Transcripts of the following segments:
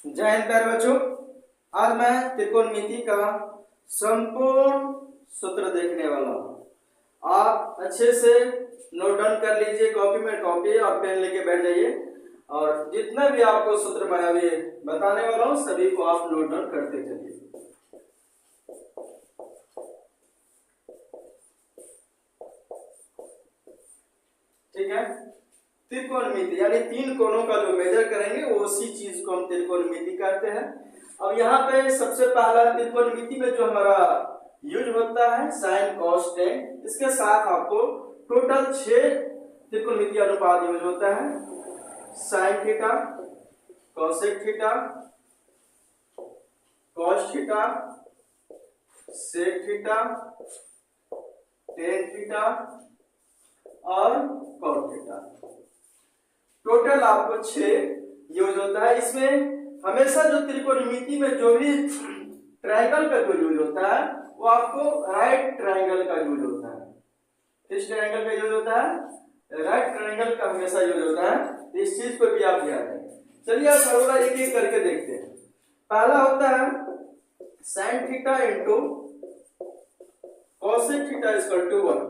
जय हिंद प्यारे बच्चों। आज मैं त्रिकोणमिति का संपूर्ण सूत्र देखने वाला हूँ। आप अच्छे से नोट डाउन कर लीजिए, कॉपी में कॉपी और पेन लेके बैठ जाइए और जितना भी आपको सूत्र मैं अभी बताने वाला हूँ सभी को आप नोट डाउन करते चलिए। ठीक है, त्रिकोणमिति यानी तीन कोणों का जो मेजर करेंगे वो उसी चीज को हम त्रिकोणमिति कहते हैं। अब यहाँ पे सबसे पहला त्रिकोणमिति में जो हमारा यूज होता है साइन कॉस टेन, इसके साथ आपको टोटल 6 त्रिकोणमिति अनुपात यूज होता है। Sine theta, cosec theta, cos theta, sec theta, tan theta और कॉट थीटा। टोटल आपको 6 यूज होता है। इसमें हमेशा जो त्रिकोणमिति में जो भी ट्रायंगल का जो यूज होता है वो आपको राइट ट्रायंगल का यूज होता है। किस ट्रायंगल का यूज होता है? राइट ट्रायंगल का हमेशा यूज होता है। इस चीज पर भी आप ध्यान दें। चलिए आप फॉर्मूला एक एक करके देखते हैं। पहला होता है sine theta into cosec theta equal to 1।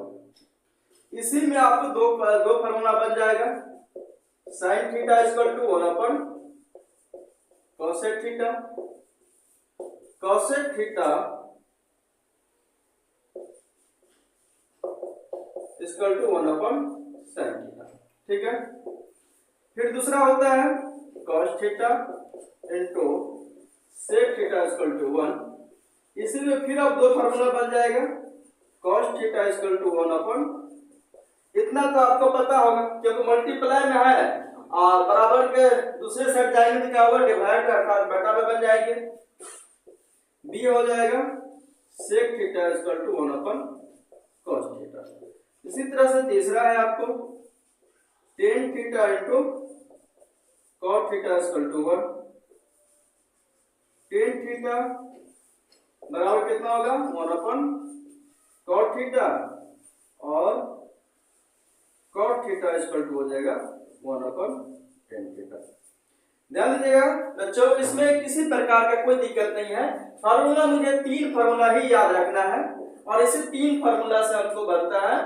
इसी में आपको दो फॉर्मूला बन जाएगा। Sine theta equal to 1 upon cosec theta, cosec theta equal to 1 upon sine theta. ठीक है, फिर दूसरा होता है cos theta into sec theta equal to 1। इसी में फिर अब दो फॉर्मूला बन जाएगा। Cos theta equal to 1 upon, इतना तो आपको पता होगा क्योंकि मल्टीप्लाई में है और बराबर के दूसरे साइड जाएंगे तो क्या होगा? डिवाइड अर्थात बटा में बन जाएंगे। बी हो जाएगा sec theta equal to 1 upon cos theta. इसी तरह से तीसरा है आपको tan theta into cot theta equal to 1। Tan theta बराबर कितना होगा? 1 अपन कॉट थीटा और कॉट थीटा इक्वल टू हो जाएगा 1 अपन टेन थीटा। ध्यान दीजिएगा बच्चों, इसमें किसी प्रकार का कोई दिक्कत नहीं है। फार्मूला मुझे 3 फार्मूला ही याद रखना है और इसे 3 फार्मूला से हमको बनता है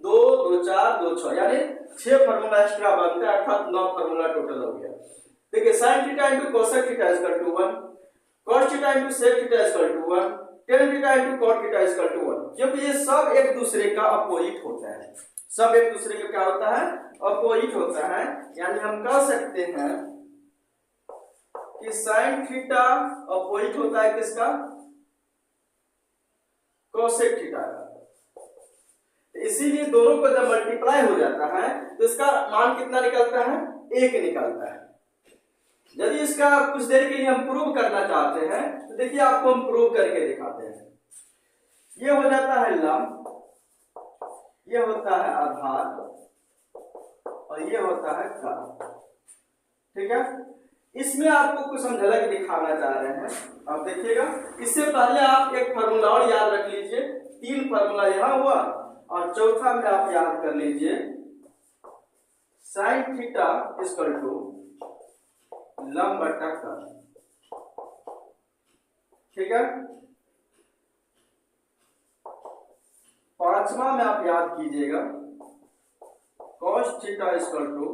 2, 2, 4, 2, 6 यानी 6 फार्मूला एक्स्ट्रा बनता है अर्थात 9 फार्मूला टोटल हो गया। देखिए sine theta into cosec theta equal to 1, cos theta into sec theta equal to 1, tan theta into cot theta equal to 1। क्योंकि ये सब एक दूसरे का अपोजिट होता है, सब एक दूसरे का क्या होता है? अपोजिट होता है। यानी हम कह सकते हैं कि साइन थीटा अपोजिट होता है किसका? कोसेक थीटा का। इसीलिए दोनों को जब मल्टीप्लाई हो जाता है तो इसका मान कितना निकलता है? 1 निकलता है। यदि इसका कुछ देर के लिए हम प्रूव करना चाहते हैं तो देखिए आपको हम प्रूव करके दिखाते हैं। ये हो जाता है लंब, ये होता है आधार और ये होता है कर्व। ठीक है, इसमें आपको कुछ हम झलक दिखाना चाह रहे हैं। आप देखिएगा, इससे पहले आप एक फार्मूला और याद रख लीजिए। 3 फार्मूला यहाँ हुआ और चौथा में आप याद कर लीजिए साइन थीटा इक्वल टू लंब बटा कर्व। ठीक है, 5वां में आप याद कीजिएगा कॉस थीटा इक्वल टू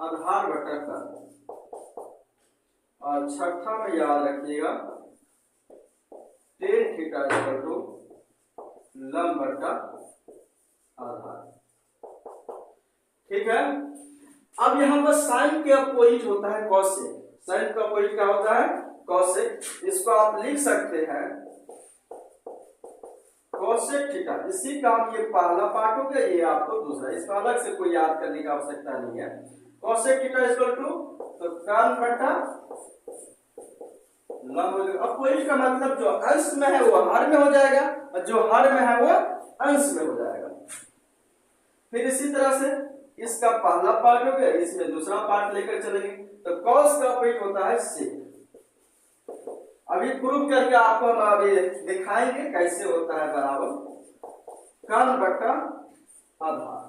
आधार बटा कर्व और 6ठा में याद रखिएगा टेन थीटा इक्वल टू लंब बटा आधार। ठीक है, अब यहाँ पर साइन के अपोजिट होता है कॉसेक। साइन का अपोजिट क्या होता है? कॉसेक। इसको आप लिख सकते हैं कॉसेक थीटा। इसी का ये पहला पार्ट हो गया, ये आपको दूसरा। इसका अलग से कोई याद करने की आवश्यकता नहीं है। कॉसेक थीटा इक्वल टू तो कर्व बटा लंब। अपोजिट का मतलब जो अंश में है वो हर में हो जाएगा और जो हर में है वो अंश में हो जाएगा। फिर इसी तरह से इसका पहला पार्ट हो गया, इसमें दूसरा पार्ट लेकर चलेंगे तो कॉस का अपोजिट होता है सेक। अभी प्रूव करके आपको हम अभी दिखाएंगे कैसे होता है बराबर कर्व बटा आधार।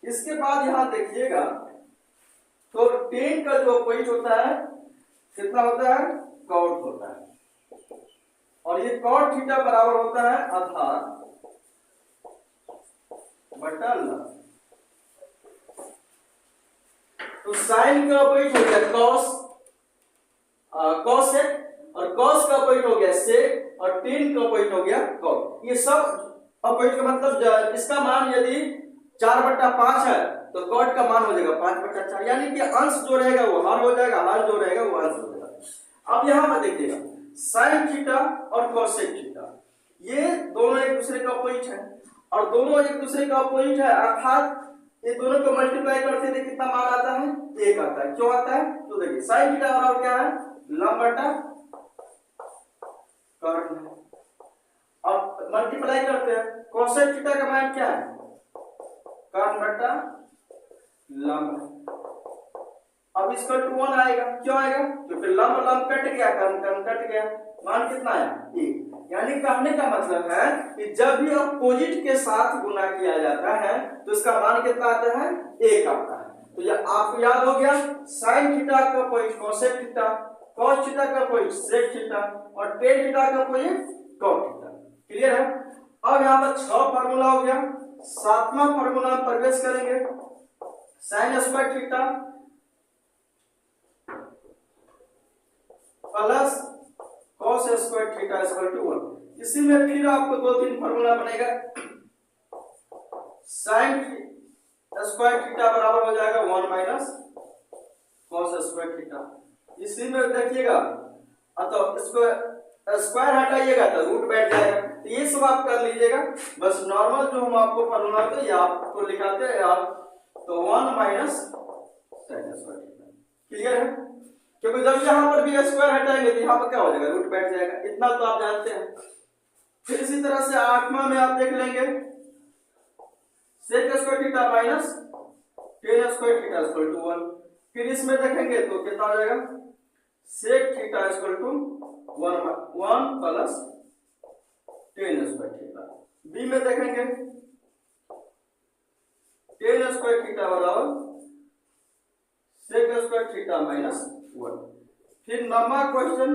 इसके बाद यहां देखिएगा तो tan का जो अपोजिट होता है कितना होता है, cot होता है, और ये cot थीटा बराबर होता है आधार बटा लंब। तो साइन का अपोजिट हो गया cos, cosec, और cos का अपोजिट हो गया sec, और tan का अपोजिट हो गया cot। ये सब अपोजिट का मतलब इसका मान यदि 4/5 है तो cot का मान हो जाएगा 5/4, यानी कि अंश जो रहेगा वो हर हो जाएगा, हर जो रहेगा वो अंश हो जाएगा। अब यहां पर देखिएगा sin थीटा और cosec थीटा ये दोनों एक दूसरे का अपोजिट है, और दोनों एक दूसरे का अपोजिट है अर्थात ये दोनों को मल्टीप्लाई करते थे कितना मान आता है, 1 आता है। क्यों आता है, तो देखिए sin थीटा बराबर क्या है, लंब बटा कर्ण है, अब मल्टीप्लाई करते हैं cosec थीटा का मान क्या है, कर्ण बटा लंब है। अब इसका 1 आएगा, क्यों आएगा, क्योंकि लंब लंब कट गया, कर्ण कर्ण कट गया, मान कितना आया 1। यानी कहने का मतलब है कि जब भी अपोजिट के साथ गुना किया जाता है तो इसका मान कितना आता है, 1 आता है। तो ये आपको याद हो गया, sin थीटा का opposite cosec theta, cos theta का अपोजिट sec थीटा, और tan थीटा का अपोजिट cot थीटा। क्लियर है। अब यहां पर 6 फार्मूला हो गया, 7वां फार्मूला में प्रवेश करेंगे, sin square theta plus cos square theta equal to 1। इसी में फिर आपको 2-3 फार्मूला बनेगा, sin स्क्वायर थीटा बराबर हो जाएगा 1 माइनस cos स्क्वायर थीटा। इसी में देखिएगा तो इसको स्क्वायर हटाइएगा तो रूट बैठ जाएगा, तो ये सब आप कर लीजिएगा। बस नॉर्मल जो हम आपको फार्मूला थे या आपको लिखाते हैं आप, तो 1 minus sin square theta. Clear है, क्योंकि जब यहां पर भी स्क्वायर हटाएंगे तो यहां पर क्या हो जाएगा, रूट बैठ जाएगा, इतना तो आप जानते हैं। फिर इसी तरह से 8वां में आप देख लेंगे sec square theta minus tan square theta equal to 1। फिर इसमें देखेंगे तो कितना हो जाएगा, sec theta equal to 1 plus tan square theta. B में देखेंगे tan स्क्वायर थीटा बराबर sec स्क्वायर थीटा माइनस 1। फिर 9वां question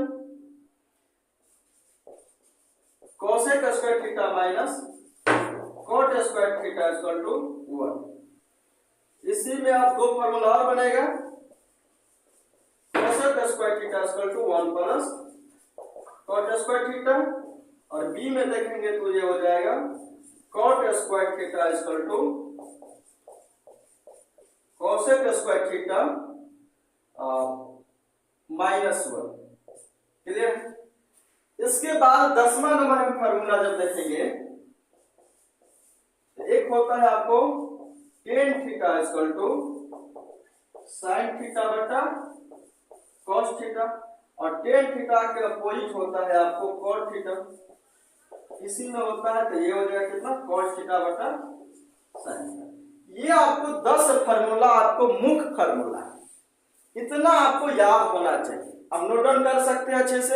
cosec square theta minus cot square theta equal to 1। इसी में आप 2 फार्मूला और बनेगा, cosec square theta equal to 1 plus cot square theta, और बी में देखेंगे तो ये हो जाएगा cot square theta equal to cosec square theta minus 1। Clear. इसके बाद 10वां नंबर हम फार्मूला जब देखेंगे तो एक होता है आपको tan theta equal to sin theta बटा cos थीटा, और tan थीटा के अपोजिट होता है आपको cot थीटा। इसी में होता है तो ये हो जाएगा कितना, cos थीटा बटा sin थीटा। ये आपको 10 फार्मूला आपको मुख्य फार्मूला है, इतना आपको याद होना चाहिए। अब नोट डाउन कर सकते हैं अच्छे से।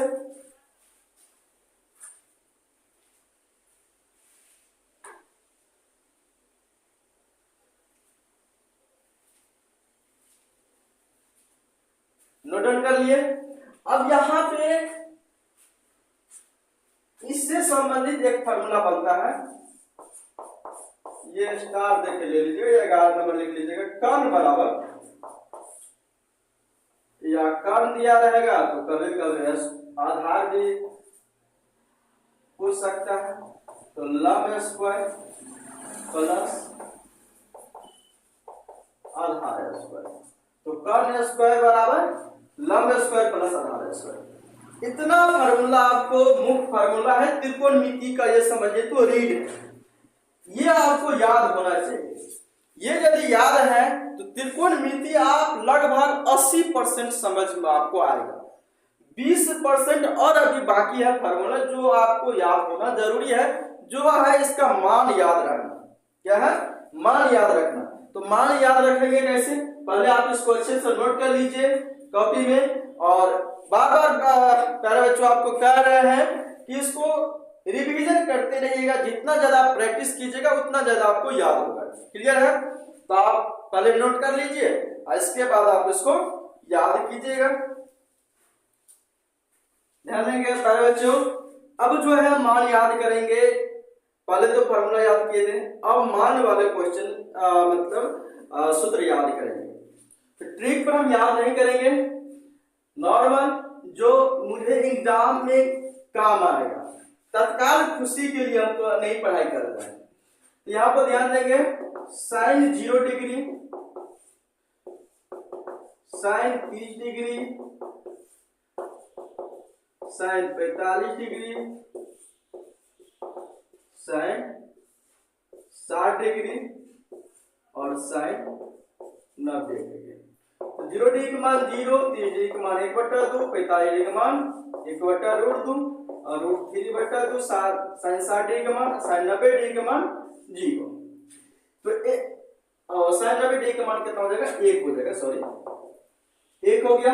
नोट डाउन कर लिए। अब यहां पे इससे संबंधित एक फार्मूला बनता है, ये स्टार देख ले लीजिएगा, 11 नंबर लिख लीजिएगा, कर्ण बराबर या कर्ण दिया रहेगा तो कभी कभी आधार भी पूछ सकता है, तो लंब स्क्वायर प्लस आधार स्क्वायर, तो कर्ण स्क्वायर बराबर लंब स्क्वायर प्लस आधार स्क्वायर। इतना फार्मूला आपको मुख्य फार्मूला है त्रिकोणमिति का, ये समझिए तो रीड है, ये आपको याद होना चाहिए। ये यदि याद है तो त्रिकोणमिति आप लगभग 80% समझ में आपको आएगा, 20% और अभी बाकी है फार्मूला जो आपको याद होना जरूरी है, जो है इसका मान याद रखना। क्या है, मान याद रखना। तो मान याद रखेंगे कैसे, पहले आप इसको अच्छे से नोट कर लीजिए कॉपी में, और बार बार प्यारे बच्चों आपको कह रहे हैं कि इसको रिवीजन करते रहिएगा, जितना ज्यादा आप प्रैक्टिस कीजिएगा उतना ज्यादा आपको याद होगा। क्लियर है। तो आप पहले नोट कर लीजिए और इसके बाद आप इसको याद कीजिएगा। ध्यान देंगे प्यारे बच्चों। अब जो है मान याद करेंगे, पहले तो फॉर्मूला याद किए थे, अब मान वाले क्वेश्चन मतलब सूत्र याद करेंगे। तो ट्रिक पर हम याद नहीं करेंगे, नॉर्मल जो मुझे एग्जाम में काम आएगा, तत्काल खुशी के लिए हमको नहीं पढ़ाई कर रहे हैं। तो यहाँ पर ध्यान देंगे sine 0 degree, sine 30 degree, sine 45 degree, sine 60 degree और साइन 90 डिग्री। तो 0 डिग्री का मान 0, 30 डिग्री का मान 1/2, 45 डिग्री का मान 1/√2 और √3/2, साइन 60 डिग्री का मान, साइन 90 डिग्री का मान 0। तो साइन 90 डिग्री का मान कितना हो जाएगा? 1 हो जाएगा, सॉरी 1 हो गया।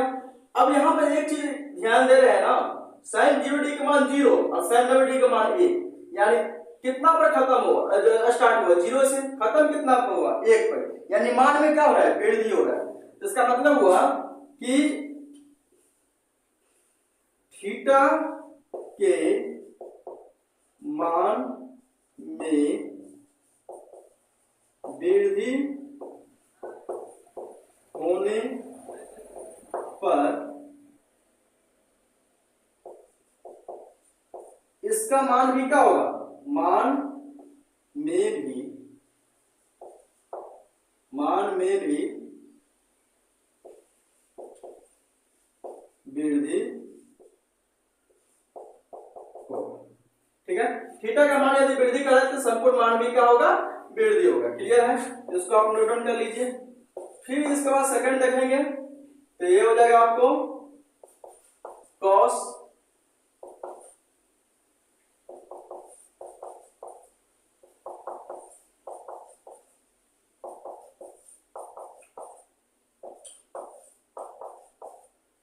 अब यहाँ पर एक चीज ध्यान दे रहे हैं ना, साइन 0 डिग्री का मान 0 और साइन 90 डिग्री का मान 1, यानी कितना पर खत्म हुआ, जो स्टार्ट हुआ 0 से, खत्म कितना पर हुआ? 1 पर, यानी मान में क्या हो रहा है? वृद्धि हो रहा है। तो इसका मतलब हुआ कि थीटा के मान में वृद्धि होने पर इसका मान भी क्या होगा? मान में भी वृद्धि होगा। ठीक है, थीटा का मान यदि वृद्धि करें तो संपूर्ण मान भी क्या होगा? वृद्धि होगा। क्लियर है? इसको आप नोट डाउन कर लीजिए। फिर इसके बाद सेकंड देखेंगे तो ये हो जाएगा आपको कॉस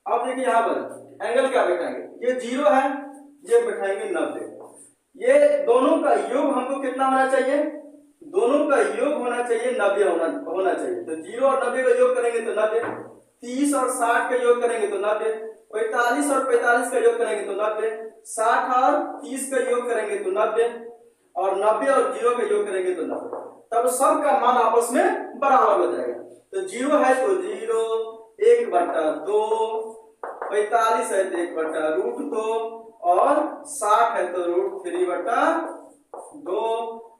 अब देखिए यहाँ पर एंगल क्या बैठाएंगे? ये 0 है, ये बैठाएंगे 90। ये दोनों का योग हमको कितना होना चाहिए? दोनों का योग होना चाहिए 90 होना चाहिए। तो 0 और 90 का योग करेंगे तो 90, 30 और 60 का योग करेंगे तो 90, 45 और 45 का योग करेंगे तो 90, 60 और 30 का योग करेंगे तो 90 और 90 और 0 का योग करेंगे तो 90। तब सबका मान आपस में बराबर हो जाएगा। तो 0 है तो 0, 1/2, 45 है तो 1/√2 और 60 है तो √3/2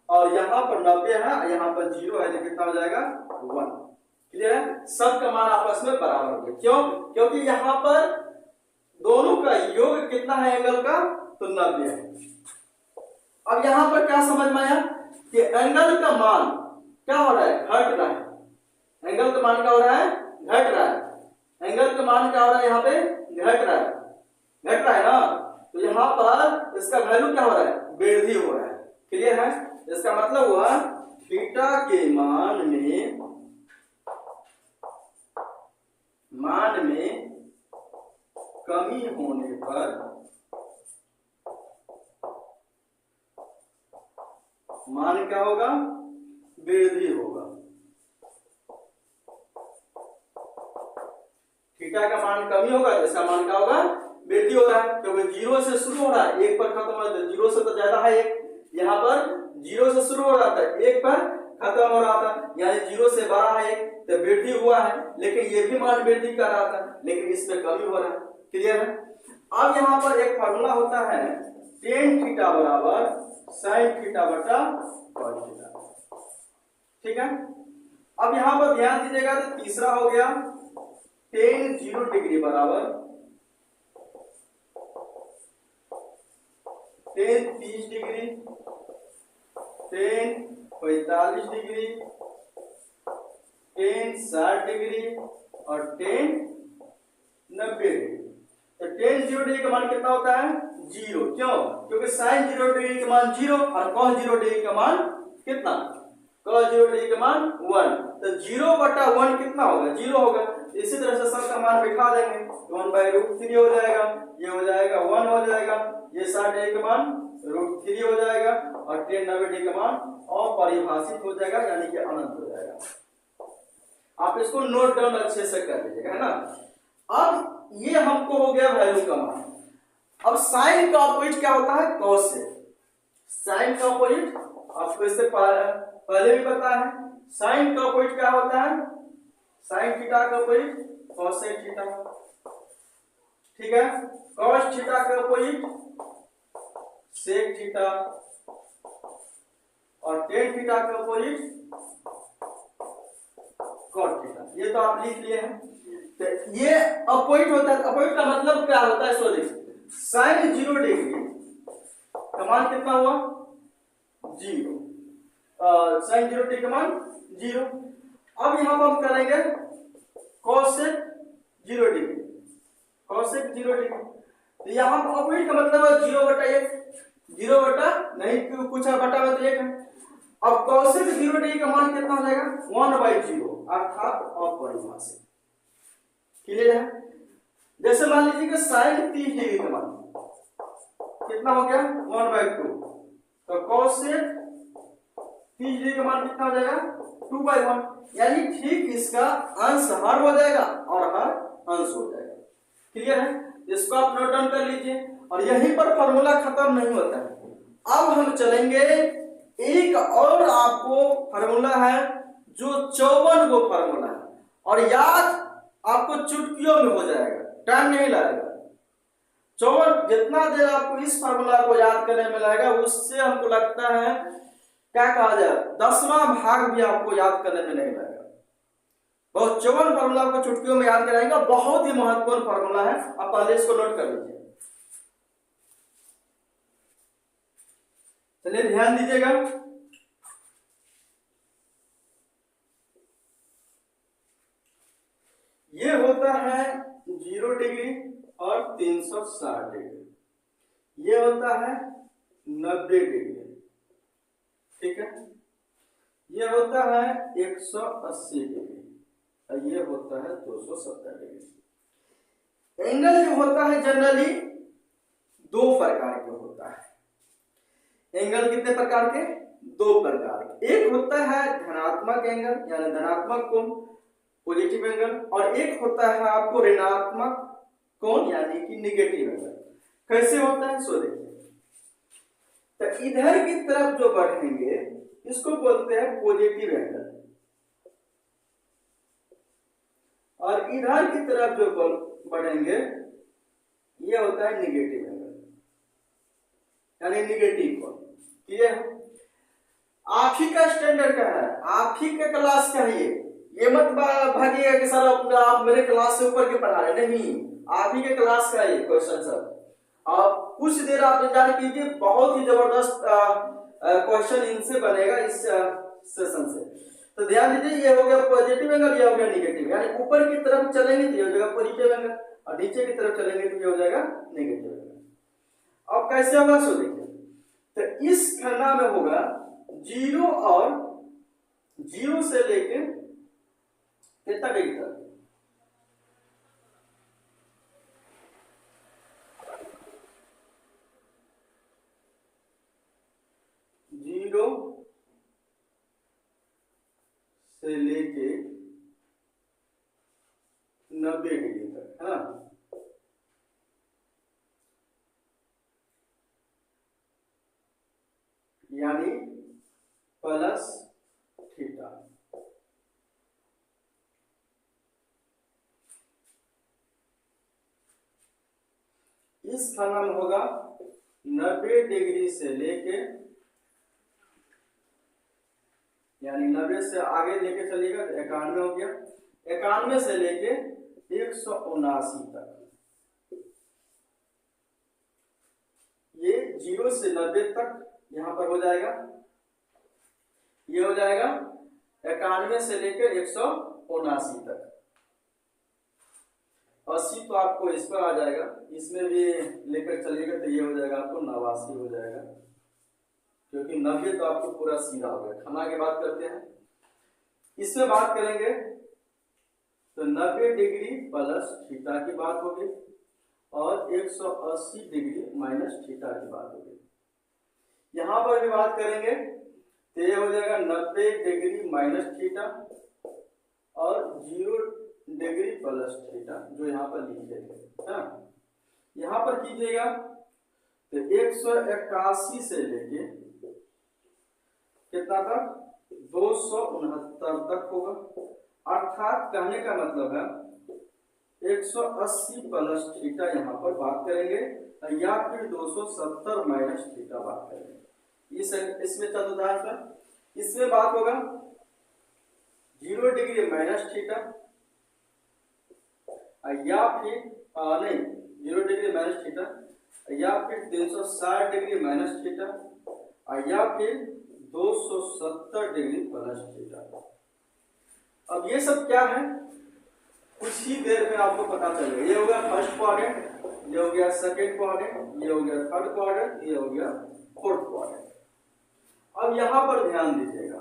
और यहाँ पर 90 है, यहाँ पर 0 है तो कितना हो जाएगा? 1। क्लियर है? सबका मान आपस में बराबर हो गया। क्यों? क्योंकि यहाँ पर दोनों का योग कितना है एंगल का? तो 90 है। अब यहाँ पर क्या समझ में आया कि एंगल का मान क्या हो रहा है? घट रहा है। एंगल का मान क्या हो रहा है? घट रहा है। एंगल का मान क्या हो रहा है? यहाँ पे घट रहा है, घट रहा है ना। तो यहाँ पर इसका वैल्यू क्या हो रहा है? वृद्धि हो रहा है। क्लियर है? इसका मतलब हुआ थीटा के मान में कमी होने पर मान क्या होगा? वृद्धि होगा। थीटा का मान कमी होगा तो इसका मान क्या होगा? वृद्धि हो रहा है, क्योंकि 0 से शुरू हो रहा है, 1 पर खत्म हो रहा है। 0 से तो ज्यादा है 1, यहाँ पर 0 से शुरू हो रहा था, 1 पर खत्म हो रहा था, यानी 0 से बड़ा है 1, तो वृद्धि हुआ है। लेकिन ये भी मान वृद्धि कर रहा था, लेकिन इसमें कमी हो रहा है। क्लियर है? अब यहाँ पर एक फॉर्मूला होता है tan थीटा बराबर sin थीटा बटा cos थीटा। ठीक है, अब यहाँ पर ध्यान दीजिएगा तो तीसरा हो गया tan 0 डिग्री बराबर tan 30 degree, tan 45 degree, tan 60 degree और tan 90 डिग्री। तो tan 0 डिग्री का मान कितना होता है? 0। क्यों? क्योंकि sin 0 डिग्री का मान 0 और cos 0 डिग्री का मान कितना? cos 0 डिग्री का मान 1। तो 0/1 कितना होगा? 0 होगा। इसी तरह से सबका मान बिठा देंगे, 1/√3 हो जाएगा, ये हो जाएगा 1 हो जाएगा, ये 60 डिग्री का मान √3 हो जाएगा और tan 90 डिग्री का मान अपरिभाषित हो जाएगा, यानी कि अनंत हो जाएगा। आप इसको नोट डाउन अच्छे से कर लीजिएगा, है ना। अब ये हमको हो गया वैल्यू का मान। अब साइन का ऑपोजिट क्या होता है, कोसेक। साइन का ऑपोजिट आपको इससे पहले भी पता है, साइन का ऑपोजिट क्या होता है, साइन थीटा का ऑपोजिट कोसेक थीटा, ठीक है। कॉस थीटा का ऑपोजिट सेक थीटा और टेन थीटा का ऑपोजिट कॉट थीटा। ये तो आप लिख लिए हैं। तो ये अपोजिट होता है। अपोजिट का मतलब क्या होता है, सॉरी, साइन 0 डिग्री का मान कितना हुआ, 0। साइन 0 डिग्री का मान 0। अब यहां पर हम करेंगे कोसेक 0 डिग्री, कोसेक 0 डिग्री। तो यहां पर अपोजिट का मतलब है 0/1, 0 नहीं कुछ है बटा में तो 1 है। अब कोसेक 0 डिग्री का मान कितना हो जाएगा, 1/0 अर्थात अपरिभाषित। क्लियर है। जैसे मान लीजिए कि साइन 30 डिग्री का मान कितना हो गया, 1/2। तो कोसेक 30 डिग्री का मान कितना हो जाएगा, 2/1। यानी ठीक इसका अंश हर हो जाएगा और हर अंश हो जाएगा। क्लियर है। इसको आप नोट डाउन कर लीजिए और यहीं पर फॉर्मूला खत्म नहीं होता है। अब हम चलेंगे, एक और आपको फॉर्मूला है जो 54 गो फॉर्मूला है और याद आपको चुटकियों में हो जाएगा, टाइम नहीं लगेगा। 54 जितना देर आपको इस फॉर्मूला को याद करने में लगेगा, उससे हमको लगता है क्या कहा जाए 10वां भाग भी आपको याद करने में नहीं लगेगा। बहुत 54 फॉर्मूला आपको चुटकियों में याद कराएंगे, बहुत ही महत्वपूर्ण फॉर्मूला है। आप पहले इसको नोट कर लीजिए। चलिए ध्यान दीजिएगा। ये होता है 0 डिग्री और 360 डिग्री। ये होता है 90 डिग्री, ठीक है। ये होता है 180 डिग्री और ये होता है 270 डिग्री। एंगल जो होता है जनरली 2 प्रकार के होता है। एंगल कितने प्रकार के, 2 प्रकार के। एक होता है धनात्मक एंगल यानी धनात्मक कोण, पॉजिटिव एंगल, और एक होता है आपको ऋणात्मक कोण यानी कि निगेटिव एंगल। कैसे होता है सो देखिए। तो इधर की तरफ जो बढ़ेंगे इसको बोलते हैं पॉजिटिव एंगल और इधर की तरफ जो बढ़ेंगे ये होता है निगेटिव एंगल यानी निगेटिव कोण। क्लियर। आप ही का स्टैंडर्ड क्या है, आप ही का क्लास क्या है, ये मत भागिएगा कि सर आप मेरे क्लास से ऊपर के पढ़ा रहे, नहीं, आप ही के क्लास का ये क्वेश्चन सर। आप कुछ देर आप इंतजार कीजिए, बहुत ही जबरदस्त क्वेश्चन इनसे बनेगा इस सेशन से। तो ध्यान दीजिए, ये हो गया पॉजिटिव एंगल, ये हो गया निगेटिव। यानी ऊपर की तरफ चलेंगे तो ये हो जाएगा पॉजिटिव एंगल और नीचे की तरफ चलेंगे तो ये हो जाएगा नेगेटिव एंगल। अब कैसे होगा सो देखिए। तो इस खंडा में होगा 0 और 0 से लेके कितना डिग्री तक, 0 से लेके 90 डिग्री तक, है ना। यानी प्लस थीटा। इस खाना में होगा 90 डिग्री से लेके, यानी 90 से आगे लेके चलिएगा तो 91 हो गया, 91 से लेके 179 तक। ये 0 से 90 तक यहां पर हो जाएगा, ये हो जाएगा 91 से लेकर 179 तक। 80 तो आपको इस पर आ जाएगा, इसमें भी लेकर चलिएगा तो ये हो जाएगा आपको 89 हो जाएगा, क्योंकि 90 तो आपको पूरा सीधा हो गया। खाना की बात करते हैं, इसमें बात करेंगे तो 90 डिग्री प्लस थीटा की बात होगी और 180 डिग्री माइनस थीटा की बात होगी। यहां पर भी बात करेंगे तो ये हो जाएगा 90 डिग्री माइनस थीटा और डिग्री प्लस थीटा जो यहाँ पर लिखे थे है। यहाँ पर कीजिएगा तो 181 से लेके कितना तक 269 तक होगा। अर्थात कहने का मतलब है 180 प्लस थीटा यहाँ पर बात करेंगे या फिर 270 माइनस थीटा बात करेंगे। इसमें चतुर्थांश में इसमें बात होगा 0 डिग्री माइनस थीटा या फिर नहीं 0 डिग्री माइनस थीटा या फिर 360 डिग्री माइनस थीटा या फिर 270 डिग्री प्लस थीटा। अब ये सब क्या है कुछ ही देर में आपको पता चलेगा। ये हो गया फर्स्ट क्वाड्रेंट, ये हो गया सेकंड क्वाड्रेंट, ये हो गया थर्ड क्वाड्रेंट, ये हो गया फोर्थ क्वाड्रेंट। अब यहां पर ध्यान दीजिएगा,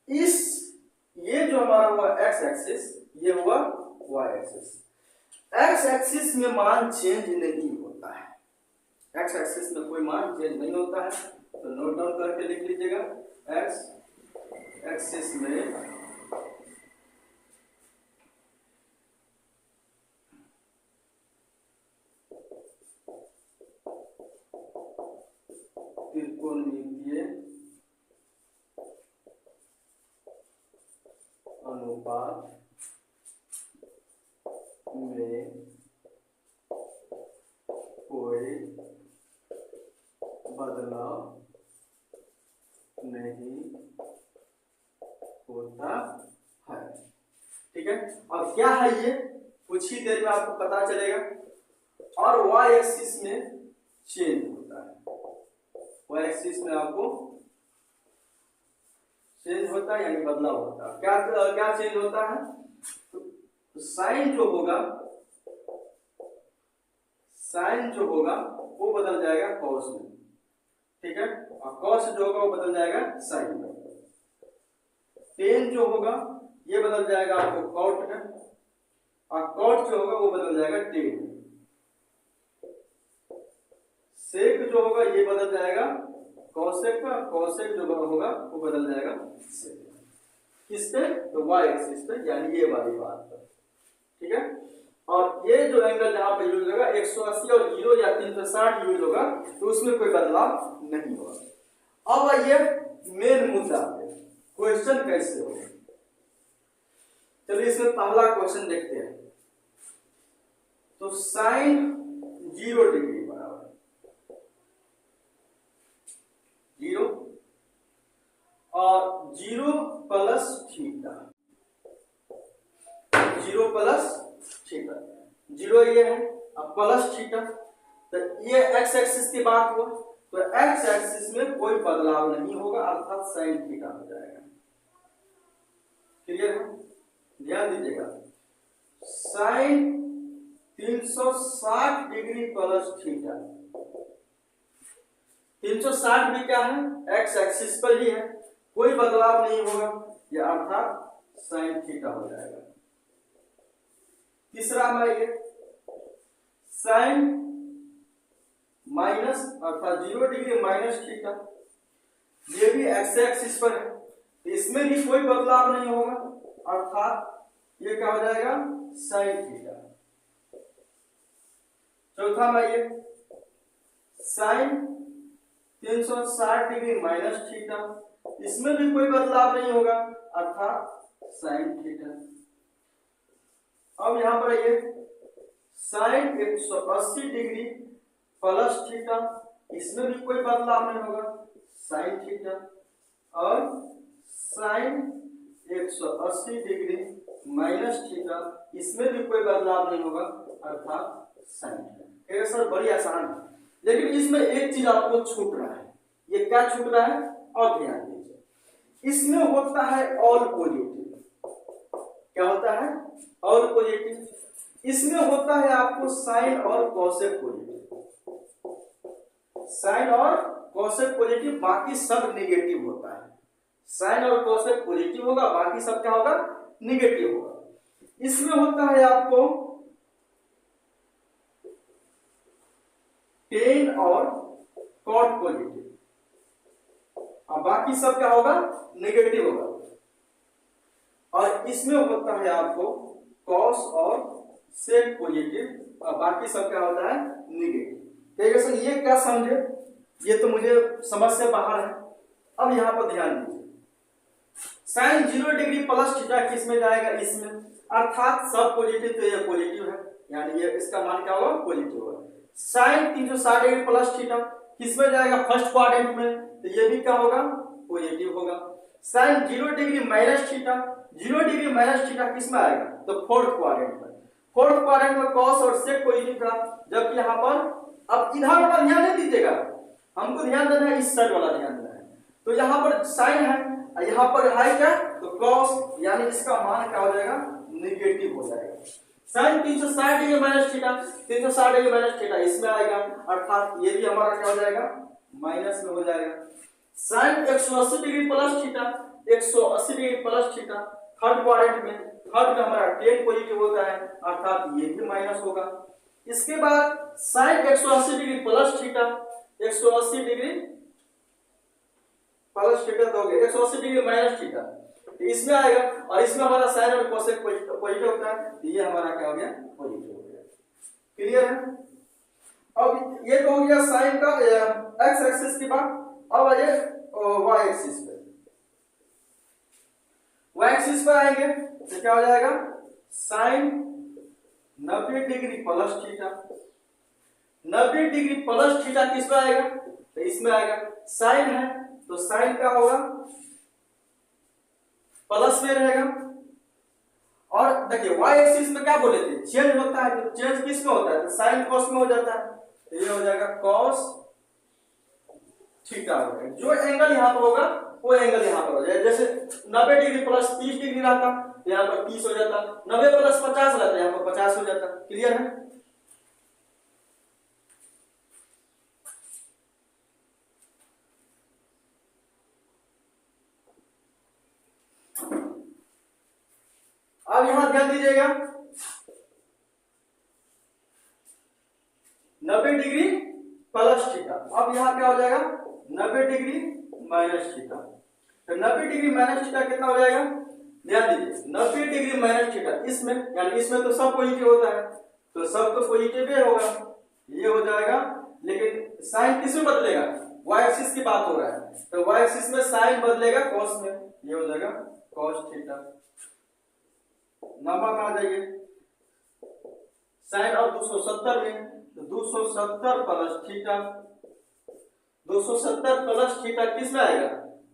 ये जो हमारा हुआ एक्स एक्सिस, ये हुआ वाई एक्सिस। एक्स एक्सिस में मान चेंज नहीं होता है, एक्स एक्सिस में कोई मान चेंज नहीं होता है, तो नोट डाउन करके लिख लीजिएगा। एक्स एक्सिस में त्रिकोणमितीय अनुपात में कोई बदलाव नहीं होता है। ठीक है, अब क्या है ये कुछ ही देर में आपको पता चलेगा। और वाई एक्सिस में चेंज होता है, वाई एक्सिस में आपको चेंज होता है यानी बदलाव होता है। क्या क्या चेंज होता है? तो साइन जो होगा, साइन जो होगा वो बदल जाएगा कॉस में, ठीक है, और कॉस जो होगा वो बदल जाएगा साइन में। टेन जो होगा ये बदल जाएगा आपको कॉट में, और कॉट जो होगा वो बदल जाएगा टेन में। सेक जो होगा ये बदल जाएगा कॉसेक का, कॉसेक जो होगा वो बदल जाएगा सेक। किस पे? तो वाई एक्सिस पे, यानी ये वाली बात पर, ठीक है। और ये जो एंगल जहां पर यूज होगा 180 और 0 या 360 यूज होगा, तो उसमें कोई बदलाव नहीं होगा। अब आइए मेन मुद्दा पे, क्वेश्चन कैसे होगा। चलिए इसमें पहला क्वेश्चन देखते हैं। तो साइन 0 डिग्री बराबर 0 और 0 प्लस थीटा, 0 प्लस थीटा, 0 ये है, अब प्लस थीटा, तो ये एक्स एक्सिस की बात हुआ, तो एक्स एक्सिस में कोई बदलाव नहीं होगा, अर्थात साइन थीटा हो जाएगा। क्लियर है? ध्यान दीजिएगा, साइन 360 डिग्री प्लस थीटा, 360 भी क्या है? एक्स एक्सिस पर ही है, कोई बदलाव नहीं होगा, यह अर्थात साइन थीटा हो जाएगा। तीसरा हमारा ये साइन माइनस अर्थात 0 डिग्री माइनस थीटा, ये भी एक्स एक्सिस पर है, तो इसमें भी कोई बदलाव नहीं होगा, अर्थात ये क्या हो जाएगा? Sine theta. चौथा में ये साइन 360 डिग्री माइनस थीटा, इसमें भी कोई बदलाव नहीं होगा, अर्थात साइन थीटा। अब यहां पर ये साइन 180 डिग्री प्लस थीटा, इसमें भी कोई बदलाव नहीं होगा, साइन थीटा। और साइन 180 डिग्री माइनस थीटा, इसमें भी कोई बदलाव नहीं होगा, अर्थात साइन थीटा। सर बड़ी आसान है, लेकिन इसमें एक चीज आपको छूट रहा है। ये क्या छूट रहा है? और ध्यान दीजिए, इसमें होता है ऑल पॉजिटिव। क्या होता है? All positive. इसमें होता है आपको साइन और कॉसेक पॉजिटिव, साइन और कॉसेक पॉजिटिव, बाकी सब नेगेटिव होता है। साइन और कॉसेक पॉजिटिव होगा, बाकी सब क्या होगा? नेगेटिव होगा। इसमें होता है आपको टेन और कॉट पॉजिटिव, और बाकी सब क्या होगा? नेगेटिव होगा। और इसमें होता है आपको कॉस और सेक पॉजिटिव और बाकी सब क्या होता है निगेटिव। ठीक है सर, ये क्या समझे, ये तो मुझे समझ से बाहर है। अब यहाँ पर ध्यान दीजिए, साइन 0 डिग्री प्लस थीटा किस में जाएगा, इसमें, अर्थात सब पॉजिटिव तो ये पॉजिटिव है, यानी ये इसका मान क्या होगा पॉजिटिव होगा। साइन 360 डिग्री प्लस थीटा किस में जाएगा, फर्स्ट क्वाड्रेंट में, तो ये भी क्या होगा पॉजिटिव होगा। Sine 0 degree minus theta, 0 degree minus theta किस में आएगा, तो फोर्थ क्वाड्रेंट में। फोर्थ क्वाड्रेंट में कॉस और सेक पॉजिटिव था, जबकि यहाँ पर अब इधर वाला ध्यान नहीं दीजिएगा, हमको ध्यान देना है इस साइड वाला ध्यान देना है। तो यहाँ पर साइन है, यहाँ पर है क्या, तो कॉस, यानी इसका मान क्या हो जाएगा निगेटिव हो जाएगा। Sine 360 degree minus theta, 360 degree minus theta इसमें आएगा, अर्थात ये भी हमारा क्या हो जाएगा माइनस में हो जाएगा। Sine 180 degree plus theta, 180 degree plus theta third quadrant में, थर्ड में हमारा 10 पॉजिटिव होता है, अर्थात ये भी माइनस होगा। इसके बाद sine 180 degree plus theta, 180 degree plus theta तो हो गया 180 डिग्री माइनस थीटा, इसमें आएगा, और इसमें हमारा साइन और कोसेक पॉजिटिव होता है, तो ये हमारा क्या हो गया पॉजिटिव हो गया। क्लियर है। अब ये तो हो गया साइन का एक्स एक्सिस की बात। अब आइए वाई एक्सिस पे, वाई एक्सिस पे आएंगे तो क्या हो जाएगा, sine 90 degree plus theta, 90 degree plus theta किस पे आएगा, तो इसमें आएगा। साइन है तो साइन क्या होगा प्लस में रहेगा। और देखिए वाई एक्सिस में क्या बोले थे, चेंज होता है, तो चेंज किस में होता है, तो साइन कॉस में हो जाता है, तो ये हो जाएगा कॉस थीटा हो जाएगा। जो एंगल यहाँ पर होगा वो एंगल यहाँ पर हो जाएगा। जैसे 90 डिग्री प्लस 30 डिग्री रहता तो यहाँ पर 30 हो जाता, 90 प्लस 50 रहता यहाँ पर 50 हो जाता। क्लियर है। अब यहां ध्यान दीजिएगा, 90 डिग्री प्लस थीटा, अब यहां क्या हो जाएगा 90 डिग्री माइनस थीटा, तो 90 डिग्री माइनस थीटा कितना हो जाएगा, ध्यान दीजिए 90 डिग्री माइनस थीटा इसमें, यानी इसमें तो सब पॉजिटिव होता है, तो सब तो पॉजिटिव ही होगा, ये हो जाएगा। लेकिन साइन किस में बदलेगा, वाई एक्सिस की बात हो रहा है, तो वाई एक्सिस में साइन बदलेगा कॉस में, ये हो जाएगा कॉस थीटा। नंबर में आ जाइए, साइन अब 270 में, तो 270 प्लस थीटा, 270 प्लस थीटा किस में आएगा,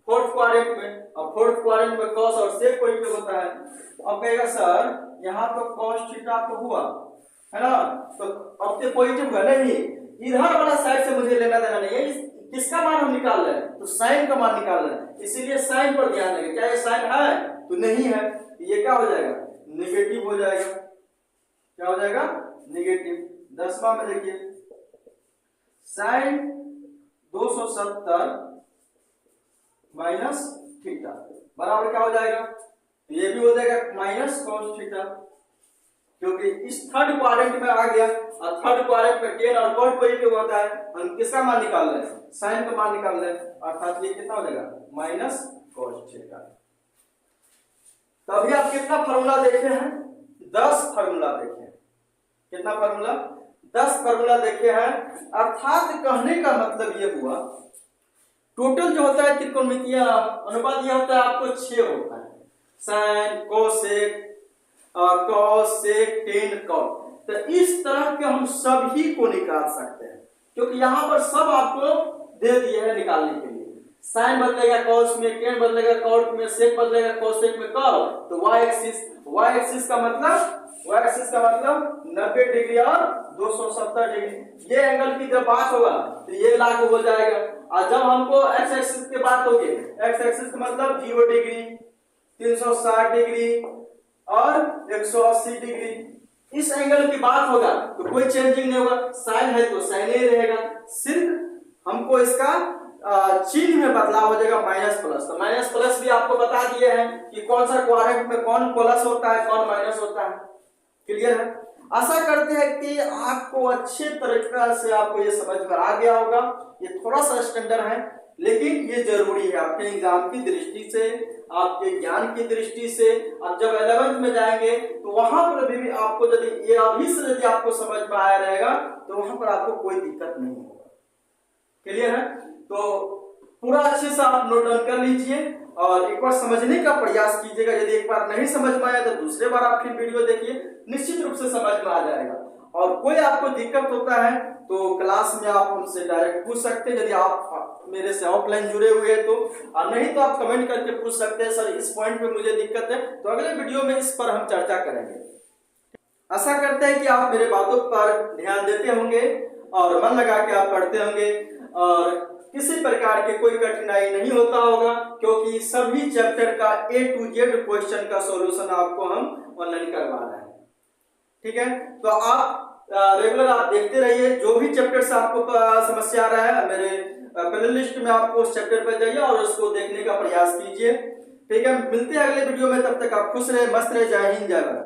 फोर्थ क्वाड्रेंट में, और फोर्थ क्वाड्रेंट में कॉस और सेक पॉजिटिव होता है। अब कहेगा सर यहाँ तो कॉस थीटा तो हुआ है ना, तो अब तो पॉजिटिव है नहीं, इधर वाला साइड से मुझे लेना देना नहीं है, किसका मान हम निकाल रहे हैं, तो साइन का मान निकाल रहे हैं, इसीलिए साइन पर ध्यान देंगे। क्या ये साइन है, तो नहीं है, ये क्या हो जाएगा नेगेटिव हो जाएगा। क्या हो जाएगा नेगेटिव। 10वां में देखिए, साइन 270 माइनस थीटा बराबर क्या हो जाएगा, तो ये भी हो जाएगा माइनस कॉस थीटा, क्योंकि इस थर्ड क्वाड्रेंट में आ गया, और थर्ड क्वाड्रेंट में 10 और कॉस पॉजिटिव होता है, हम किसका मान निकाल रहे हैं, साइन का मान निकाल रहे हैं, अर्थात ये कितना हो जाएगा माइनस कॉस थीटा। तो अभी आप कितना फार्मूला देखे हैं, 10 फार्मूला देखे हैं। कितना फार्मूला, 10 फार्मूला देखे हैं, अर्थात कहने का मतलब ये हुआ टोटल जो होता है त्रिकोणमितीय अनुपात यह होता है आपको 6 होता है, sine cosec cos sec tan cot. तो इस तरह के हम सभी को निकाल सकते हैं, क्योंकि यहाँ पर सब आपको दे दिए हैं निकालने के लिए। साइन बदलेगा कॉस में, टेन बदलेगा कॉट में, सेक बदलेगा कोसेक में, कॉट। तो वाई एक्सिस का मतलब 90 डिग्री और 270 डिग्री, ये एंगल की जब बात होगा तो ये लागू हो जाएगा। और जब हमको एक्स एक्सिस की बात होगी, एक्स एक्सिस का मतलब 0 डिग्री, 360 डिग्री और 180 डिग्री, इस एंगल की बात होगा तो कोई चेंजिंग नहीं होगा, साइन है तो साइन ही रहेगा, सिर्फ हमको इसका चिन्ह में बदलाव हो जाएगा माइनस प्लस। तो माइनस प्लस भी आपको बता दिए हैं कि कौन सा क्वाड्रेंट में कौन प्लस होता है कौन माइनस होता है। क्लियर है। आशा करते हैं कि आपको अच्छे तरीके से आपको ये समझ में आ गया होगा। ये थोड़ा सा स्टैंडर्ड है लेकिन ये जरूरी है आपके एग्जाम की दृष्टि से। आपके ज्ञान की दृष्टि से। अब जब 11th में जाएंगे तो वहां पर भी आपको यदि ये अभी से यदि आपको समझ में आया रहेगा तो वहां पर आपको कोई दिक्कत नहीं होगा। क्लियर है? तो पूरा अच्छे से आप नोट डाउन कर लीजिए और एक बार समझने का प्रयास कीजिएगा। यदि एक बार नहीं समझ में आया तो दूसरे बार आप फिर वीडियो देखिए, निश्चित रूप से समझ में आ जाएगा। और कोई आपको दिक्कत होता है तो क्लास में आप हमसे डायरेक्ट पूछ सकते हैं, यदि आप मेरे से ऑफलाइन जुड़े हुए हैं तो, और नहीं तो आप कमेंट करके पूछ सकते हैं सर इस पॉइंट पे मुझे दिक्कत है, तो अगले वीडियो में इस पर हम चर्चा करेंगे। आशा करते हैं कि आप मेरे बातों पर ध्यान देते होंगे और मन लगा के आप पढ़ते होंगे और किसी प्रकार के कोई कठिनाई नहीं होता होगा, क्योंकि सभी चैप्टर का A to Z क्वेश्चन का सॉल्यूशन आपको हम ऑनलाइन करवा रहे हैं। ठीक है, तो आप रेगुलर आप देखते रहिए। जो भी चैप्टर से आपको समस्या आ रहा है मेरे प्ले लिस्ट में आपको उस चैप्टर पर जाइए और उसको देखने का प्रयास कीजिए। ठीक है, मिलते हैं अगले वीडियो में, तब तक आप खुश रहे, मस्त रहे। जय हिंद, जय भारत।